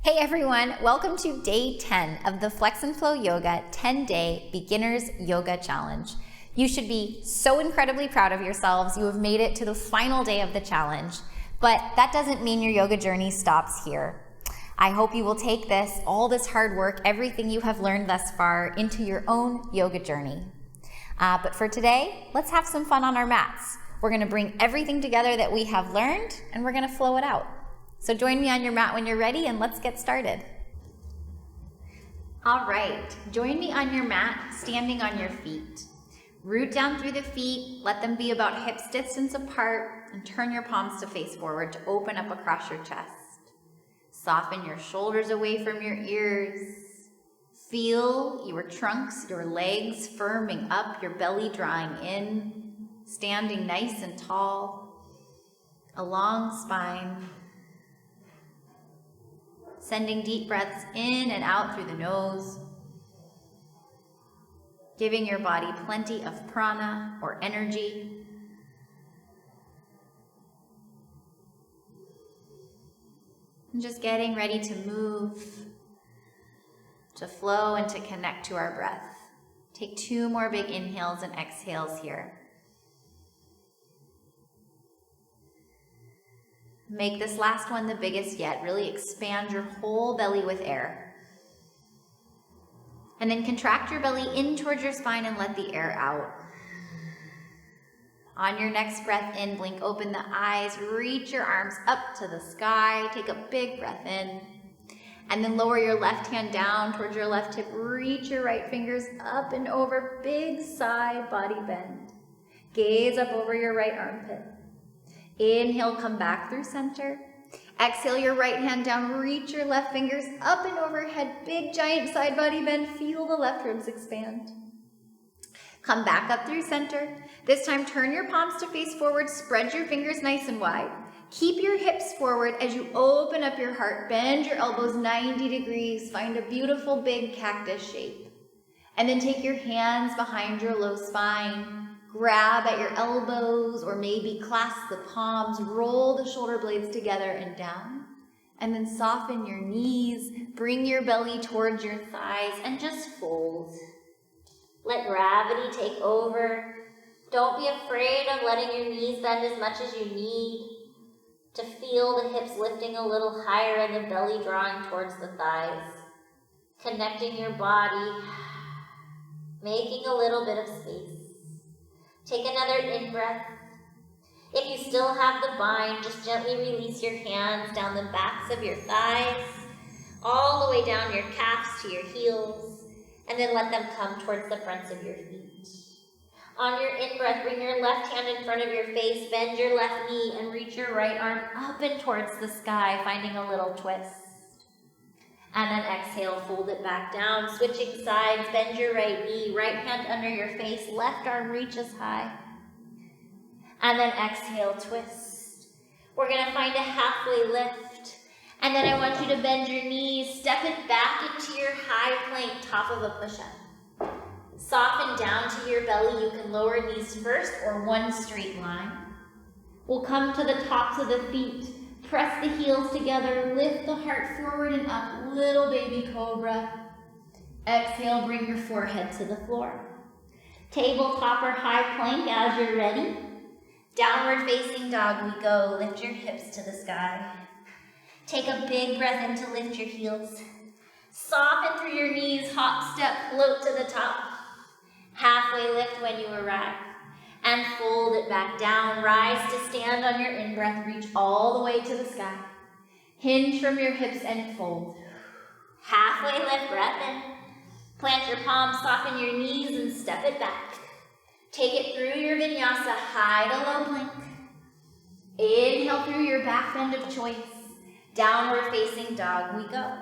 Hey everyone, welcome to day 10 of the Flex and Flow Yoga 10-day Beginners Yoga Challenge. You should be so incredibly proud of yourselves. You have made it to the final day of the challenge, but that doesn't mean your yoga journey stops here. I hope you will take all this hard work, everything you have learned thus far, into your own yoga journey. But for today, let's have some fun on our mats. We're gonna bring everything together that we have learned and we're gonna flow it out. So join me on your mat when you're ready and let's get started. All right, join me on your mat, standing on your feet. Root down through the feet, let them be about hips distance apart, and turn your palms to face forward to open up across your chest. Soften your shoulders away from your ears. Feel your trunks, your legs firming up, your belly drawing in, standing nice and tall, a long spine. Sending deep breaths in and out through the nose, giving your body plenty of prana or energy. And just getting ready to move, to flow and to connect to our breath. Take 2 more big inhales and exhales here. Make this last one the biggest yet. Really expand your whole belly with air. And then contract your belly in towards your spine and let the air out. On your next breath in, blink open the eyes, reach your arms up to the sky, take a big breath in, and then lower your left hand down towards your left hip, reach your right fingers up and over, big side body bend. Gaze up over your right armpit. Inhale, come back through center. Exhale your right hand down, reach your left fingers up and overhead, big giant side body bend, feel the left ribs expand. Come back up through center. This time turn your palms to face forward, spread your fingers nice and wide. Keep your hips forward as you open up your heart, bend your elbows 90 degrees, find a beautiful big cactus shape. And then take your hands behind your low spine. Grab at your elbows or maybe clasp the palms, roll the shoulder blades together and down. And then soften your knees, bring your belly towards your thighs and just fold. Let gravity take over. Don't be afraid of letting your knees bend as much as you need to feel the hips lifting a little higher and the belly drawing towards the thighs. Connecting your body, making a little bit of space. Take another in-breath. If you still have the bind, just gently release your hands down the backs of your thighs, all the way down your calves to your heels, and then let them come towards the fronts of your feet. On your in-breath, bring your left hand in front of your face, bend your left knee, and reach your right arm up and towards the sky, finding a little twist. And then exhale, fold it back down, switching sides, bend your right knee, right hand under your face, left arm reaches high. And then exhale, twist. We're gonna find a halfway lift. And then I want you to bend your knees, step it back into your high plank, top of a push-up. Soften down to your belly. You can lower knees first or one straight line. We'll come to the tops of the feet. Press the heels together, lift the heart forward and up, little baby cobra. Exhale, bring your forehead to the floor. Tabletop or high plank as you're ready. Downward facing dog we go, lift your hips to the sky. Take a big breath in to lift your heels. Soften through your knees, hop, step, float to the top. Halfway lift when you arrive. And fold it back down. Rise to stand on your in-breath. Reach all the way to the sky. Hinge from your hips and fold. Halfway lift, breath in. Plant your palms, soften your knees, and step it back. Take it through your vinyasa, high to low plank. Inhale through your back bend of choice. Downward facing dog we go.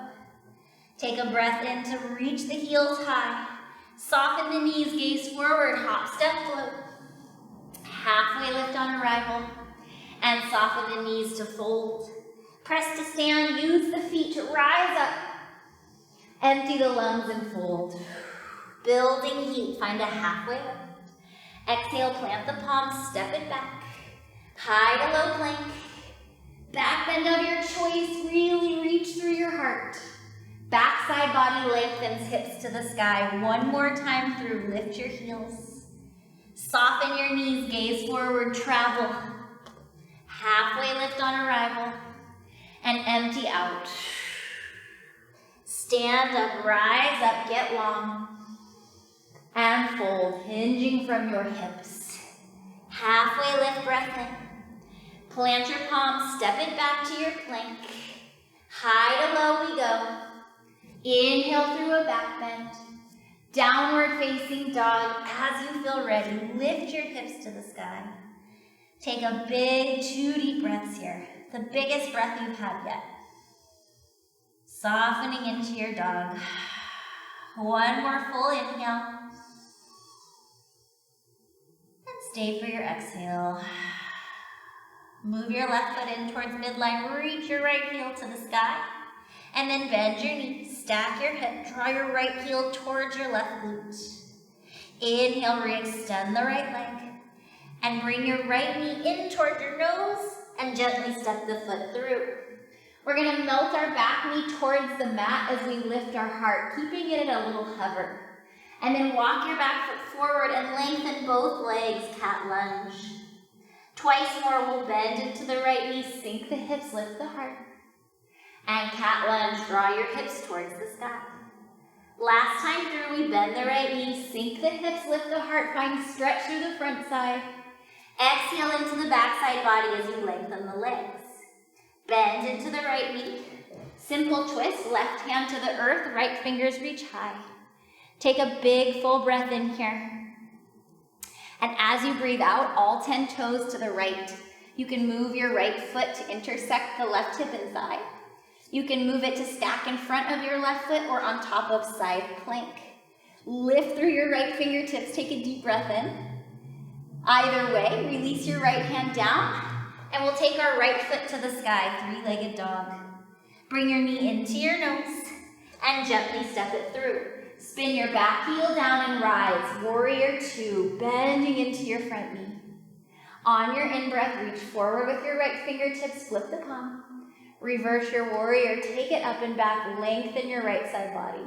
Take a breath in to reach the heels high. Soften the knees, gaze forward, hop, step, float. Halfway lift on arrival, and soften the knees to fold. Press to stand, use the feet to rise up. Empty the lungs and fold. Building heat, find a halfway lift. Exhale, plant the palms, step it back. High to low plank. Back bend of your choice, really reach through your heart. heart. Backside body lengthens, hips to the sky. One more time through, lift your heels. Soften your knees, gaze forward, travel. Halfway lift on arrival. And empty out. Stand up, rise up, get long. And fold, hinging from your hips. Halfway lift, breath in. Plant your palms, step it back to your plank. High to low we go. Inhale through a back bend. Downward facing dog. As you feel ready, lift your hips to the sky. Take a big 2 deep breaths here. The biggest breath you've had yet. Softening into your dog. One more full inhale. And stay for your exhale. Move your left foot in towards midline. Reach your right heel to the sky. And then bend your knee. Stack your hip. Draw your right heel towards your left glute. Inhale, re-extend the right leg. And bring your right knee in toward your nose. And gently step the foot through. We're going to melt our back knee towards the mat as we lift our heart, keeping it at a little hover. And then walk your back foot forward and lengthen both legs, cat lunge. Twice more, we'll bend into the right knee, sink the hips, lift the heart. And cat lunge, draw your hips towards the sky. Last time through, we bend the right knee, sink the hips, lift the heart, find stretch through the front side. Exhale into the backside body as you lengthen the legs. Bend into the right knee. Simple twist, left hand to the earth, right fingers reach high. Take a big full breath in here. And as you breathe out, all 10 toes to the right. You can move your right foot to intersect the left hip and thigh. You can move it to stack in front of your left foot or on top of side plank. Lift through your right fingertips, take a deep breath in. Either way, release your right hand down, and we'll take our right foot to the sky, three-legged dog. Bring your knee into your nose, and gently step it through. Spin your back heel down and rise, warrior 2, bending into your front knee. On your in-breath, reach forward with your right fingertips, flip the palm. Reverse your warrior, take it up and back, lengthen your right side body.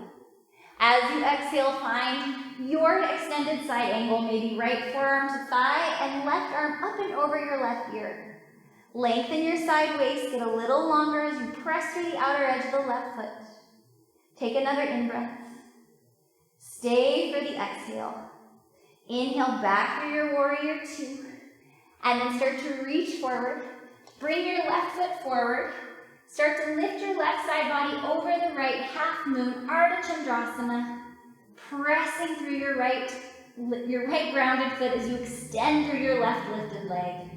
As you exhale, find your extended side angle, maybe right forearm to thigh and left arm up and over your left ear. Lengthen your side waist, get a little longer as you press through the outer edge of the left foot. Take another in-breath. Stay for the exhale. Inhale back through your warrior 2. And then start to reach forward. Bring your left foot forward. Start to lift your left side body over the right, half moon, Ardha Chandrasana. Pressing through your right grounded foot as you extend through your left lifted leg.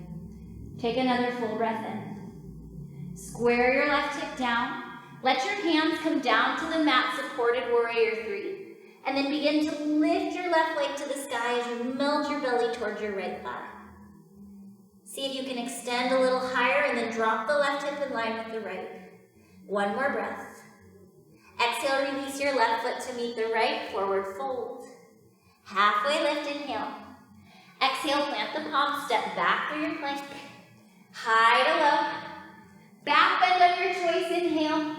Take another full breath in. Square your left hip down. Let your hands come down to the mat, supported warrior 3. And then begin to lift your left leg to the sky as you melt your belly towards your right thigh. See if you can extend a little higher and then drop the left hip in line with the right. One more breath. Exhale, release your left foot to meet the right, forward fold. Halfway lift, inhale. Exhale, plant the palm, step back through your plank. High to low. Back bend of your choice, inhale.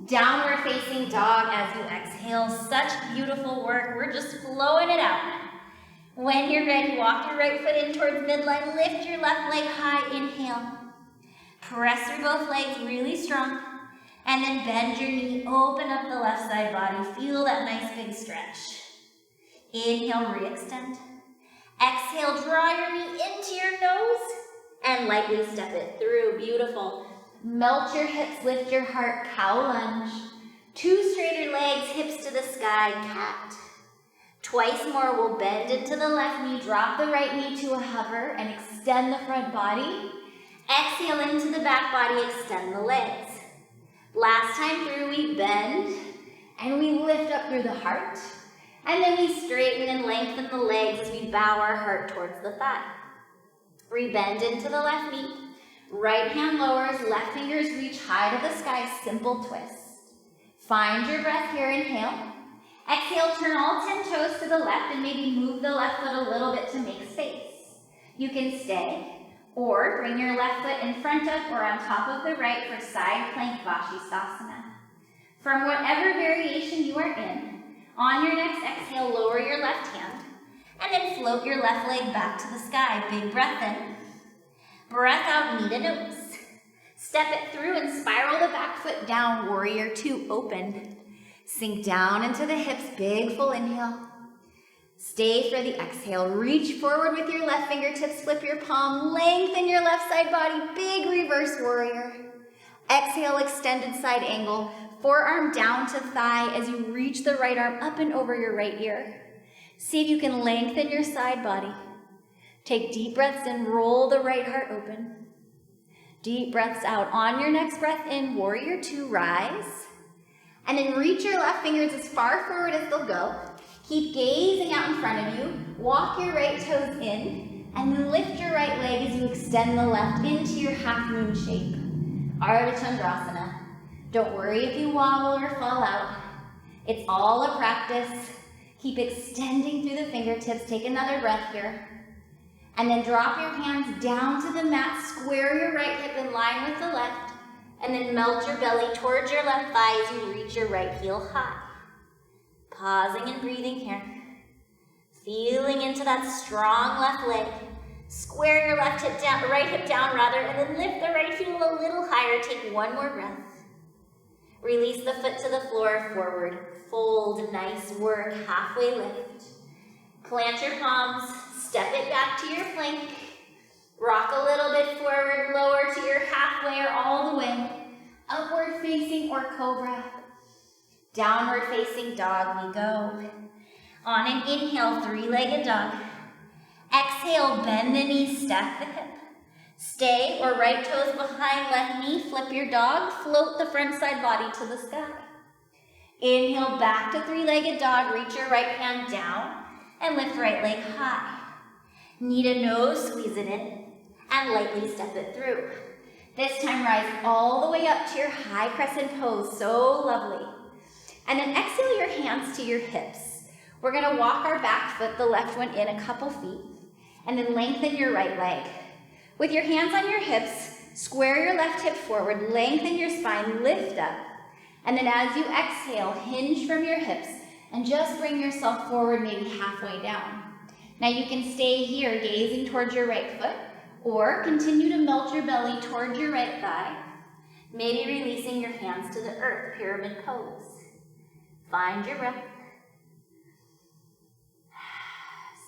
Downward facing dog as you exhale. Such beautiful work. We're just flowing it out. When you're ready, walk your right foot in towards midline. Lift your left leg high. Inhale. Press through both legs really strong. And then bend your knee. Open up the left side body. Feel that nice big stretch. Inhale, re-extend. Exhale, draw your knee into your nose. And lightly step it through. Beautiful. Melt your hips, lift your heart. Cow lunge. 2 straighter legs, hips to the sky. Cat. Twice more, we'll bend into the left knee, drop the right knee to a hover, and extend the front body. Exhale into the back body, extend the legs. Last time through, we bend, and we lift up through the heart. And then we straighten and lengthen the legs as we bow our heart towards the thigh. Rebend into the left knee. Right hand lowers, left fingers reach high to the sky, simple twist. Find your breath here, inhale. Exhale, turn all 10 toes to the left and maybe move the left foot a little bit to make space. You can stay, Or bring your left foot in front of or on top of the right for side plank Vashisthasana. From whatever variation you are in, on your next exhale, lower your left hand, and then float your left leg back to the sky. Big breath in. Breath out, knee to nose. Step it through and spiral the back foot down, warrior two, open. Sink down into the hips, big full inhale. Stay for the exhale. Reach forward with your left fingertips, flip your palm, lengthen your left side body, big reverse warrior. Exhale, extended side angle, forearm down to thigh as you reach the right arm up and over your right ear. See if you can lengthen your side body. Take deep breaths in, roll the right heart open. Deep breaths out. On your next breath in, warrior two, rise. And then reach your left fingers as far forward as they'll go. Keep gazing out in front of you. Walk your right toes in, and then lift your right leg as you extend the left into your half moon shape. Ardha Chandrasana. Don't worry if you wobble or fall out. It's all a practice. Keep extending through the fingertips. Take another breath here. And then drop your hands down to the mat. Square your right hip in line with the left. And then melt your belly towards your left thigh as you reach your right heel high. Pausing and breathing here. Feeling into that strong left leg. Square your left hip down, right hip down rather, and then lift the right heel a little higher. Take one more breath. Release the foot to the floor, forward. Fold, nice work, halfway lift. Plant your palms, step it back to your plank. Rock a little bit forward, lower to your halfway or all the way. Upward facing or cobra. Downward facing dog we go. On an inhale, three-legged dog. Exhale, bend the knee, stack the hip. Stay or right toes behind left knee, flip your dog, float the front side body to the sky. Inhale, back to three-legged dog, reach your right hand down and lift right leg high. Knee to nose, squeeze it in and lightly step it through. This time rise all the way up to your high crescent pose, so lovely. And then exhale your hands to your hips. We're gonna walk our back foot, the left one, in a couple feet, and then lengthen your right leg. With your hands on your hips, square your left hip forward, lengthen your spine, lift up. And then as you exhale, hinge from your hips and just bring yourself forward maybe halfway down. Now you can stay here gazing towards your right foot or continue to melt your belly towards your right thigh, maybe releasing your hands to the earth, pyramid pose. Find your breath.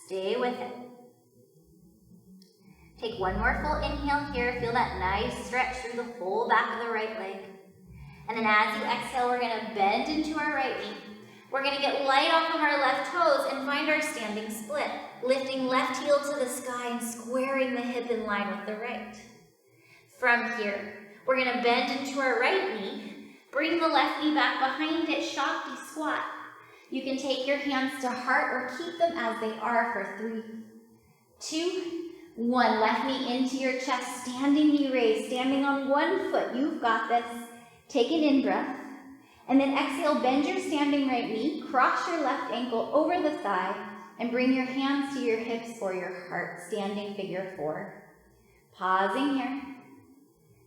Stay with it. Take one more full inhale here. Feel that nice stretch through the whole back of the right leg. And then as you exhale, we're gonna bend into our right knee. We're gonna get light off of our left toes and find our standing split. Lifting left heel to the sky and squaring the hip in line with the right. From here, we're gonna bend into our right knee. Bring the left knee back behind it, Shakti squat. You can take your hands to heart or keep them as they are for 3, 2, 1. Left knee into your chest, standing knee raise, standing on one foot. You've got this. Take an in-breath. And then exhale, bend your standing right knee, cross your left ankle over the thigh, and bring your hands to your hips or your heart, standing figure 4. Pausing here.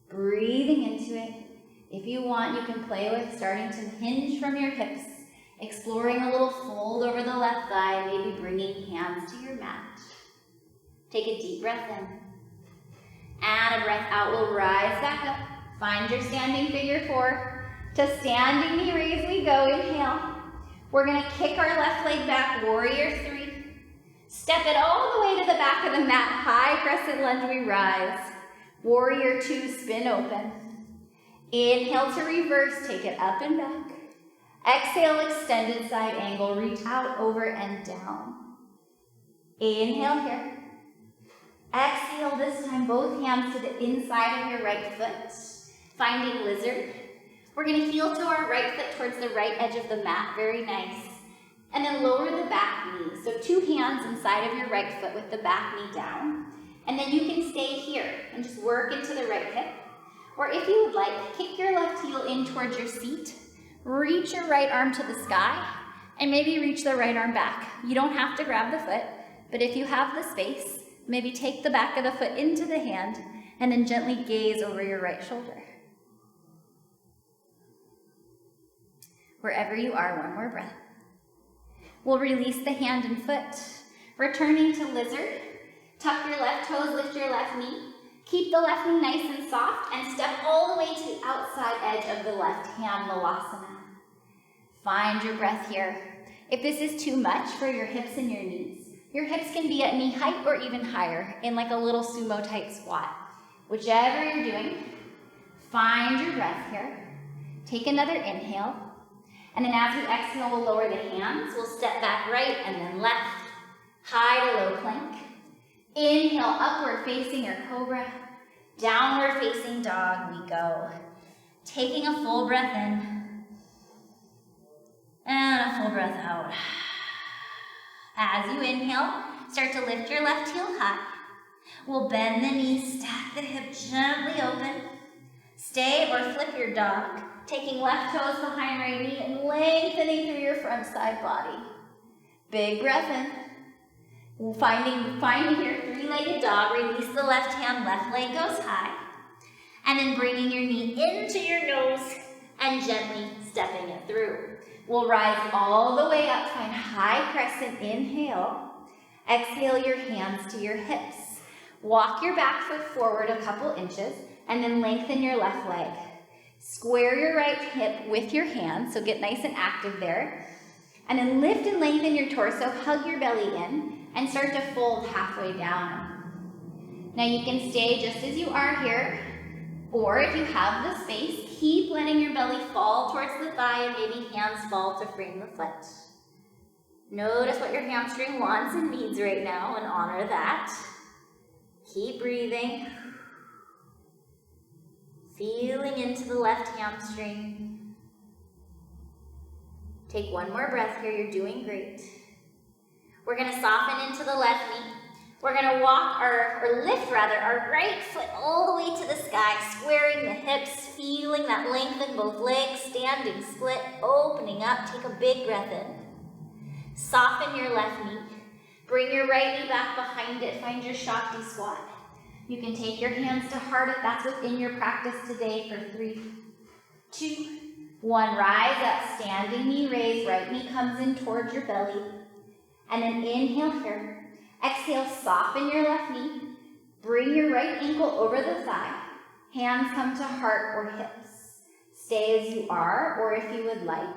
Breathing into it. If you want, you can play with starting to hinge from your hips, exploring a little fold over the left thigh, maybe bringing hands to your mat. Take a deep breath in. And a breath out. We'll rise back up. Find your standing figure 4. To standing knee raise we go. Inhale. We're going to kick our left leg back, warrior 3. Step it all the way to the back of the mat. High crescent lunge, we rise. Warrior 2, spin open. Inhale to reverse, take it up and back. Exhale, extended side angle, reach out, over and down. Inhale here. Exhale, this time both hands to the inside of your right foot. Finding lizard. We're gonna heel to our right foot towards the right edge of the mat, very nice. And then lower the back knee. So 2 hands inside of your right foot with the back knee down. And then you can stay here and just work into the right hip. Or if you would like, kick your left heel in towards your seat, reach your right arm to the sky, and maybe reach the right arm back. You don't have to grab the foot, but if you have the space, Maybe take the back of the foot into the hand and then gently gaze over your right shoulder. Wherever you are, one more breath. We'll release the hand and foot. Returning to lizard. Tuck your left toes, lift your left knee. Keep the left knee nice and soft and step all the way to the outside edge of the left hand, Malasana. Find your breath here. If this is too much for your hips and your knees, your hips can be at knee height or even higher in like a little sumo type squat. Whichever you're doing, find your breath here. Take another inhale. And then as we exhale, we'll lower the hands. We'll step back right and then left. High to low plank. Inhale, upward facing or cobra. Downward facing dog we go. Taking a full breath in. And a full breath out. As you inhale, start to lift your left heel high. We'll bend the knees, stack the hip gently open. Stay or flip your dog, taking left toes behind right knee and lengthening through your front side body. Big breath in. Finding your three-legged dog, release the left hand, left leg goes high. And then bringing your knee into your nose and gently stepping it through. We'll rise all the way up, find high crescent, inhale. Exhale your hands to your hips. Walk your back foot forward a couple inches and then lengthen your left leg. Square your right hip with your hands, so get nice and active there. And then lift and lengthen your torso, hug your belly in, and start to fold halfway down. Now you can stay just as you are here, or if you have the space, keep letting your belly fall towards the thigh and maybe hands fall to frame the foot. Notice what your hamstring wants and needs right now and honor that. Keep breathing. Feeling into the left hamstring. Take one more breath here, you're doing great. We're gonna soften into the left knee. We're gonna walk or lift our right foot all the way to the sky, squaring the hips, feeling that length in both legs, standing split, opening up. Take a big breath in. Soften your left knee. Bring your right knee back behind it. Find your Shakti squat. You can take your hands to heart if that's within your practice today for 3, 2, 1. Rise up, standing knee raise, right knee comes in towards your belly. And then inhale here. Exhale, soften your left knee. Bring your right ankle over the thigh. Hands come to heart or hips. Stay as you are, or if you would like,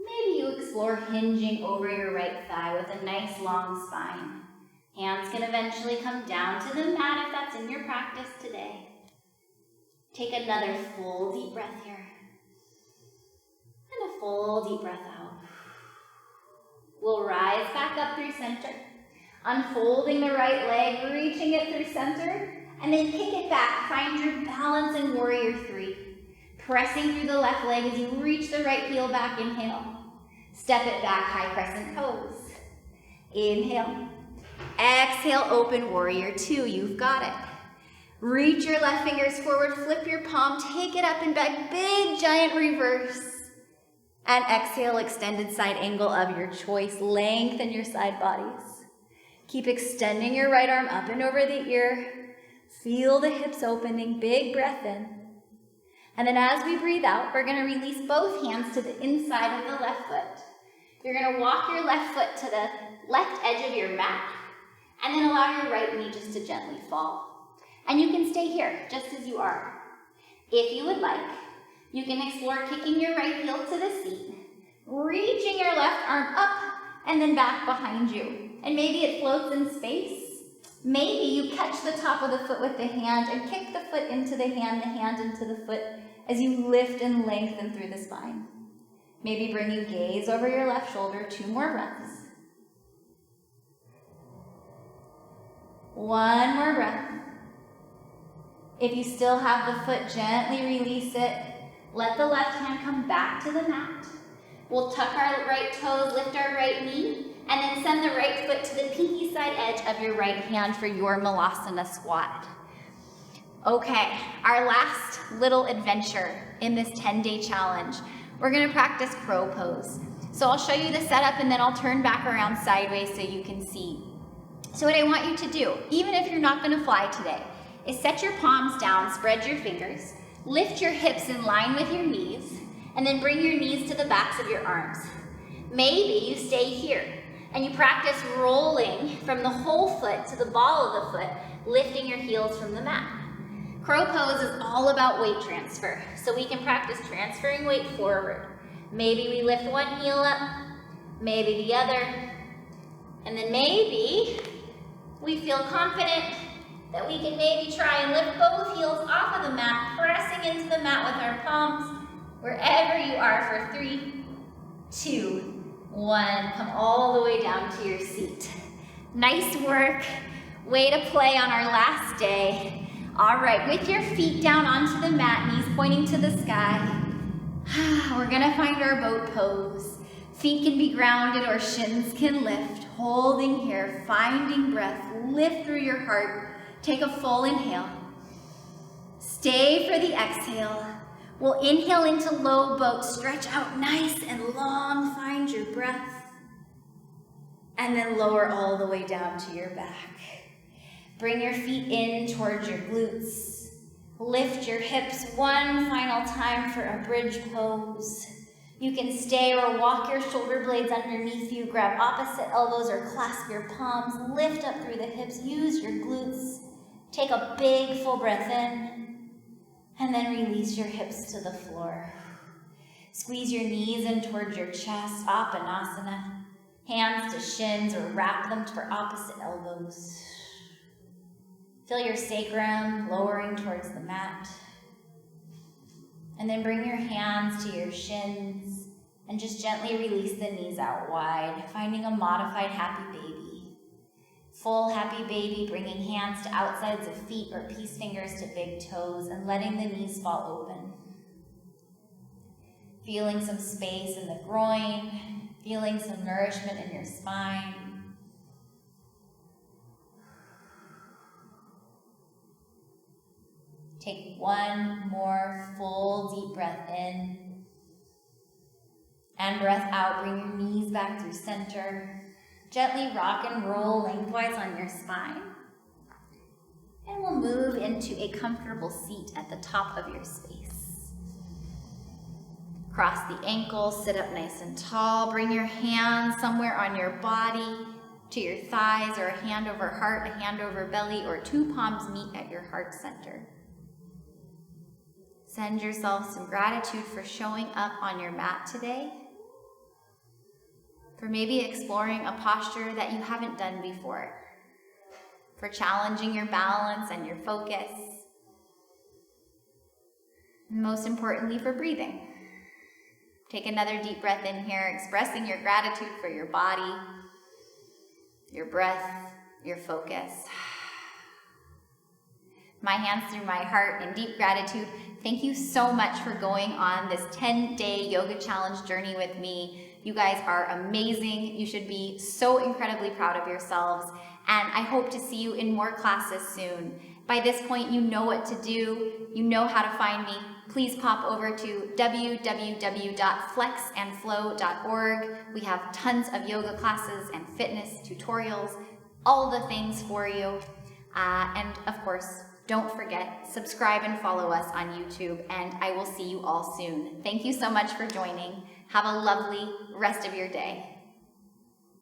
maybe you explore hinging over your right thigh with a nice long spine. Hands can eventually come down to the mat if that's in your practice today. Take another full deep breath here. And a full deep breath out. We'll rise back up through center. Unfolding the right leg, reaching it through center, and then kick it back. Find your balance in Warrior 3. Pressing through the left leg as you reach the right heel back, inhale. Step it back, high crescent pose. Inhale. Exhale, open Warrior 2, you've got it. Reach your left fingers forward, flip your palm, take it up and back, big giant reverse. And exhale, extended side angle of your choice. Lengthen your side bodies. Keep extending your right arm up and over the ear. Feel the hips opening, big breath in. And then as we breathe out, we're gonna release both hands to the inside of the left foot. You're gonna walk your left foot to the left edge of your mat, and then allow your right knee just to gently fall. And you can stay here, just as you are. If you would like, you can explore kicking your right heel to the seat, reaching your left arm up, and then back behind you. And maybe it floats in space. Maybe you catch the top of the foot with the hand and kick the foot into the hand into the foot as you lift and lengthen through the spine. Maybe bringing gaze over your left shoulder, 2 more breaths. 1 more breath. If you still have the foot, gently release it. Let the left hand come back to the mat. We'll tuck our right toes, lift our right knee, and then send the right foot to the pinky side edge of your right hand for your Malasana squat. Okay, our last little adventure in this 10-day challenge. We're gonna practice crow pose. So I'll show you the setup and then I'll turn back around sideways so you can see. So what I want you to do, even if you're not gonna fly today, is set your palms down, spread your fingers, lift your hips in line with your knees, and then bring your knees to the backs of your arms. Maybe you stay here and you practice rolling from the whole foot to the ball of the foot, lifting your heels from the mat. Crow pose is all about weight transfer, so we can practice transferring weight forward. Maybe we lift one heel up, maybe the other, and then maybe we feel confident that we can maybe try and lift both heels off of the mat, pressing into the mat with our palms, wherever you are for 3, 2, 1. Come all the way down to your seat. Nice work. Way to play on our last day. All right, with your feet down onto the mat, knees pointing to the sky, we're gonna find our boat pose. Feet can be grounded or shins can lift. Holding here, finding breath, lift through your heart. Take a full inhale. Stay for the exhale. We'll inhale into low boat, stretch out nice and long, find your breath, and then lower all the way down to your back. Bring your feet in towards your glutes. Lift your hips one final time for a bridge pose. You can stay or walk your shoulder blades underneath you, grab opposite elbows or clasp your palms, lift up through the hips, use your glutes. Take a big full breath in, and then release your hips to the floor. Squeeze your knees in towards your chest, Apanasana. Hands to shins or wrap them for opposite elbows. Feel your sacrum lowering towards the mat. And then bring your hands to your shins and just gently release the knees out wide, finding a modified happy baby. Full happy baby, bringing hands to outsides of feet or peace fingers to big toes and letting the knees fall open. Feeling some space in the groin, feeling some nourishment in your spine. Take one more full deep breath in. And breath out, bring your knees back through center. Gently rock and roll lengthwise on your spine. And we'll move into a comfortable seat at the top of your space. Cross the ankles, sit up nice and tall. Bring your hands somewhere on your body to your thighs, or a hand over heart, a hand over belly, or 2 palms meet at your heart center. Send yourself some gratitude for showing up on your mat today, for maybe exploring a posture that you haven't done before, for challenging your balance and your focus, and most importantly, for breathing. Take another deep breath in here, expressing your gratitude for your body, your breath, your focus. My hands through my heart in deep gratitude. Thank you so much for going on this 10-day yoga challenge journey with me. You guys are amazing. You should be so incredibly proud of yourselves. And I hope to see you in more classes soon. By this point, you know what to do. You know how to find me. Please pop over to www.flexandflow.org. We have tons of yoga classes and fitness tutorials, all the things for you. And of course, don't forget, subscribe and follow us on YouTube, and I will see you all soon. Thank you so much for joining. Have a lovely rest of your day.